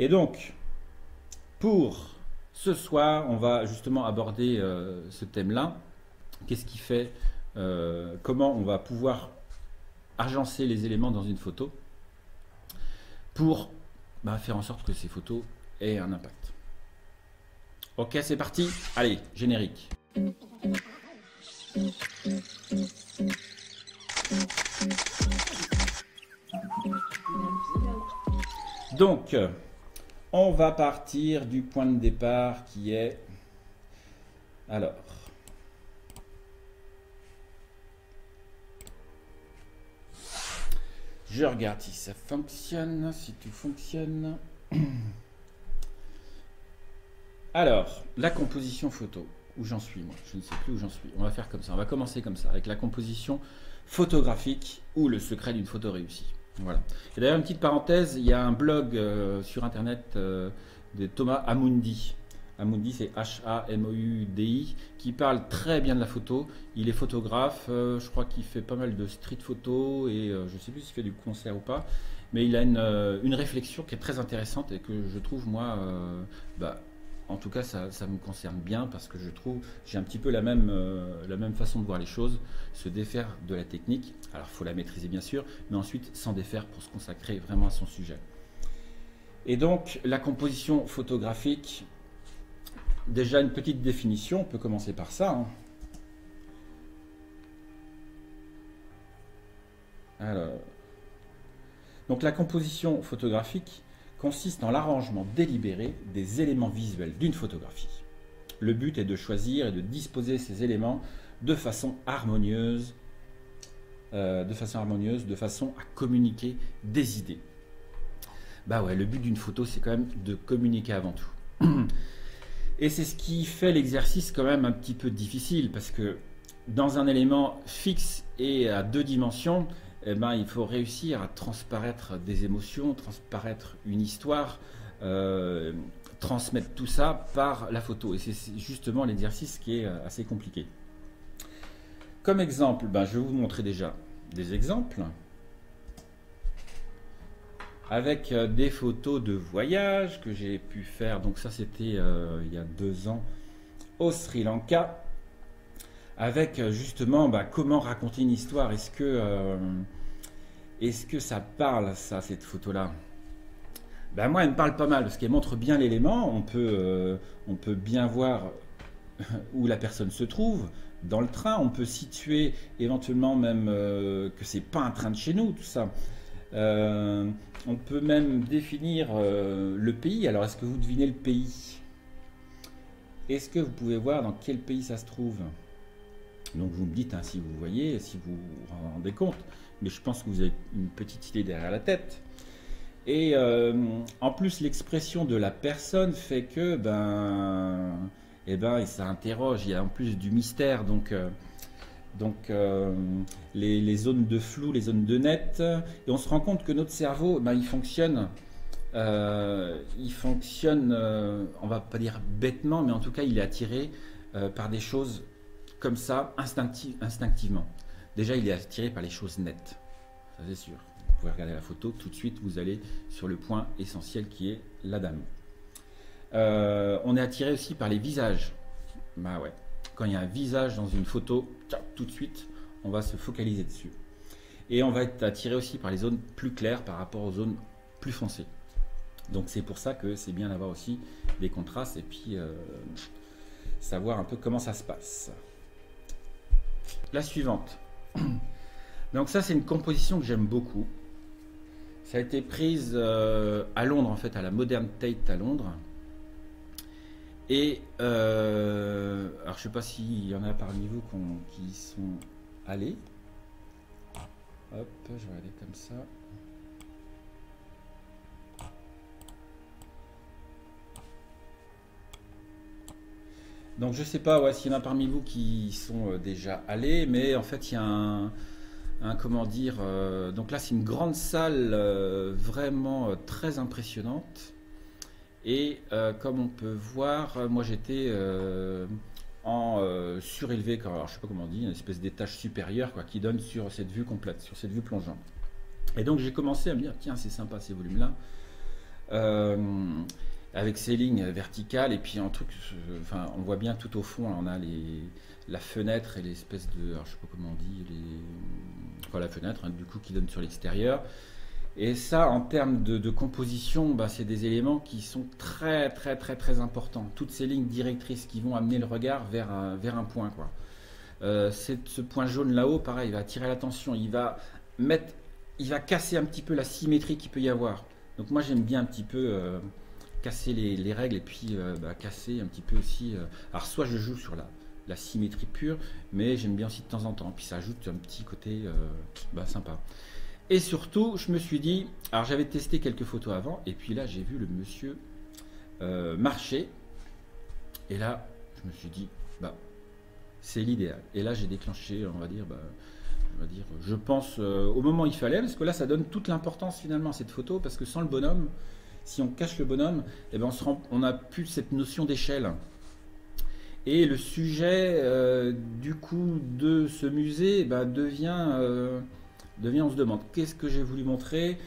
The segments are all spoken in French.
Et donc, pour ce soir, on va justement aborder ce thème-là. Qu'est-ce qui fait, comment on va pouvoir agencer les éléments dans une photo pour faire en sorte que ces photos aient un impact. Ok, c'est parti. Allez, générique. Donc, on va partir du point de départ qui est... Alors... Je regarde si ça fonctionne, si tout fonctionne. Alors, la composition photo. Où j'en suis, moi? Je ne sais plus où j'en suis. On va faire comme ça. On va commencer comme ça, avec la composition photographique ou le secret d'une photo réussie. Voilà. Et d'ailleurs, une petite parenthèse, il y a un blog sur Internet de Thomas Amoudi. Amoudi, c'est H-A-M-O-U-D-I, qui parle très bien de la photo. Il est photographe, je crois qu'il fait pas mal de street photo et je ne sais plus s'il fait du concert ou pas. Mais il a une réflexion qui est très intéressante et que je trouve, moi, en tout cas, ça me concerne bien parce que je trouve, j'ai un petit peu la même façon de voir les choses, se défaire de la technique. Alors, il faut la maîtriser bien sûr, mais ensuite s'en défaire pour se consacrer vraiment à son sujet. Et donc, la composition photographique, déjà une petite définition, on peut commencer par ça. Hein. Alors, donc la composition photographique consiste en l'arrangement délibéré des éléments visuels d'une photographie. Le but est de choisir et de disposer ces éléments de façon harmonieuse, de façon à communiquer des idées. Bah ouais, le but d'une photo, c'est quand même de communiquer avant tout. Et c'est ce qui fait l'exercice quand même un petit peu difficile, parce que dans un élément fixe et à deux dimensions, il faut réussir à transparaître des émotions, transparaître une histoire, transmettre tout ça par la photo. Et c'est justement l'exercice qui est assez compliqué. Comme exemple, je vais vous montrer déjà des exemples avec des photos de voyage que j'ai pu faire. Donc ça, c'était il y a 2 ans au Sri Lanka, avec justement comment raconter une histoire. Est-ce que ça parle, ça, cette photo-là? Moi, elle me parle pas mal parce qu'elle montre bien l'élément. On peut bien voir où la personne se trouve dans le train. On peut situer éventuellement même que c'est pas un train de chez nous, tout ça. On peut même définir le pays. Alors, est-ce que vous devinez le pays? Est-ce que vous pouvez voir dans quel pays ça se trouve? Donc, vous me dites si vous voyez, si vous vous rendez compte. Mais je pense que vous avez une petite idée derrière la tête. Et en plus, l'expression de la personne fait que, ça interroge. Il y a en plus du mystère. Donc les zones de flou, les zones de net, et on se rend compte que notre cerveau, il fonctionne, on va pas dire bêtement, mais en tout cas il est attiré par des choses comme ça, instinctivement. Déjà il est attiré par les choses nettes, ça c'est sûr. Vous pouvez regarder la photo, tout de suite vous allez sur le point essentiel qui est la dame. On est attiré aussi par les visages, ouais. Quand il y a un visage dans une photo, tout de suite, on va se focaliser dessus. Et on va être attiré aussi par les zones plus claires par rapport aux zones plus foncées. Donc c'est pour ça que c'est bien d'avoir aussi des contrastes et puis savoir un peu comment ça se passe. La suivante. Donc ça, c'est une composition que j'aime beaucoup. Ça a été prise à Londres, en fait, à la Modern Tate à Londres. Et alors je sais pas s'il y en a parmi vous qui sont allés. Hop, je vais regarder comme ça. Donc je sais pas s'il y en a parmi vous qui sont déjà allés, mais en fait il y a comment dire, donc là c'est une grande salle vraiment très impressionnante. Et comme on peut voir, moi j'étais en surélevé, alors je sais pas comment on dit, une espèce d'étage supérieur qui donne sur cette vue complète, sur cette vue plongeante. Et donc j'ai commencé à me dire, tiens c'est sympa ces volumes-là. avec ces lignes verticales, et puis un truc, enfin, on voit bien tout au fond, là, on a la fenêtre et l'espèce de, alors, je sais pas comment on dit, enfin, la fenêtre, hein, du coup, qui donne sur l'extérieur. Et ça, en termes de composition, bah, c'est des éléments qui sont très, très, très, très importants. Toutes ces lignes directrices qui vont amener le regard vers un point, quoi. Ce point jaune là-haut, pareil, il va attirer l'attention, il va casser un petit peu la symétrie qu'il peut y avoir. Donc moi, j'aime bien un petit peu casser les règles, et puis bah, casser un petit peu aussi. Alors soit je joue sur la symétrie pure, mais j'aime bien aussi de temps en temps. Puis ça ajoute un petit côté bah, sympa. Et surtout, je me suis dit, alors j'avais testé quelques photos avant, et puis là j'ai vu le monsieur marcher, et là je me suis dit, bah c'est l'idéal. Et là j'ai déclenché, je pense au moment où il fallait, parce que là ça donne toute l'importance finalement à cette photo, parce que sans le bonhomme, si on cache le bonhomme, eh ben on n'a plus cette notion d'échelle. Et le sujet du coup de ce musée on se demande qu'est-ce que j'ai voulu montrer.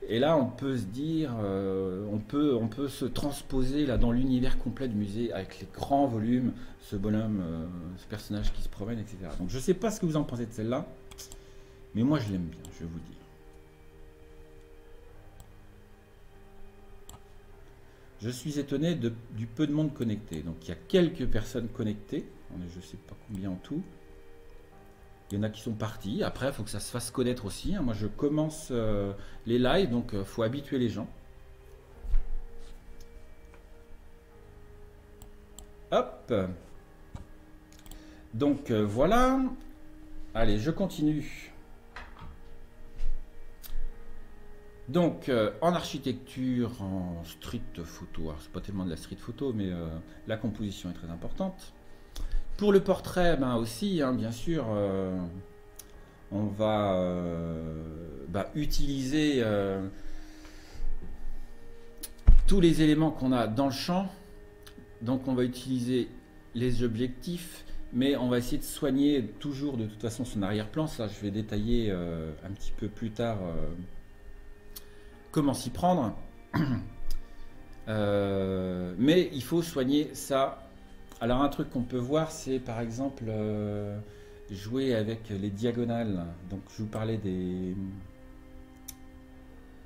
Et là on peut se dire, on peut se transposer là dans l'univers complet du musée avec les grands volumes, ce bonhomme, ce personnage qui se promène, etc. Donc je sais pas ce que vous en pensez de celle-là, mais moi je l'aime bien, je vais vous dire. Je suis étonné du peu de monde connecté. Donc il y a quelques personnes connectées, on est, je ne sais pas combien en tout. Il y en a qui sont partis. Après, il faut que ça se fasse connaître aussi, hein. Moi, je commence les lives, donc il faut habituer les gens. Hop. Donc voilà. Allez, je continue. Donc en architecture, en street photo, alors c'est pas tellement de la street photo, mais la composition est très importante. Pour le portrait, ben aussi, hein, bien sûr, on va utiliser tous les éléments qu'on a dans le champ. Donc on va utiliser les objectifs, mais on va essayer de soigner toujours de toute façon son arrière-plan. Ça, je vais détailler un petit peu plus tard comment s'y prendre. Mais il faut soigner ça. Alors un truc qu'on peut voir, c'est par exemple jouer avec les diagonales. Donc je vous parlais des...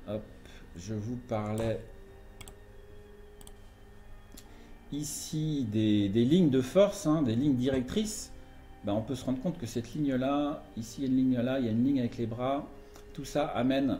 Hop, je vous parlais ici des lignes de force, hein, des lignes directrices. Ben, on peut se rendre compte que cette ligne-là, ici il y a une ligne là, il y a une ligne avec les bras. Tout ça amène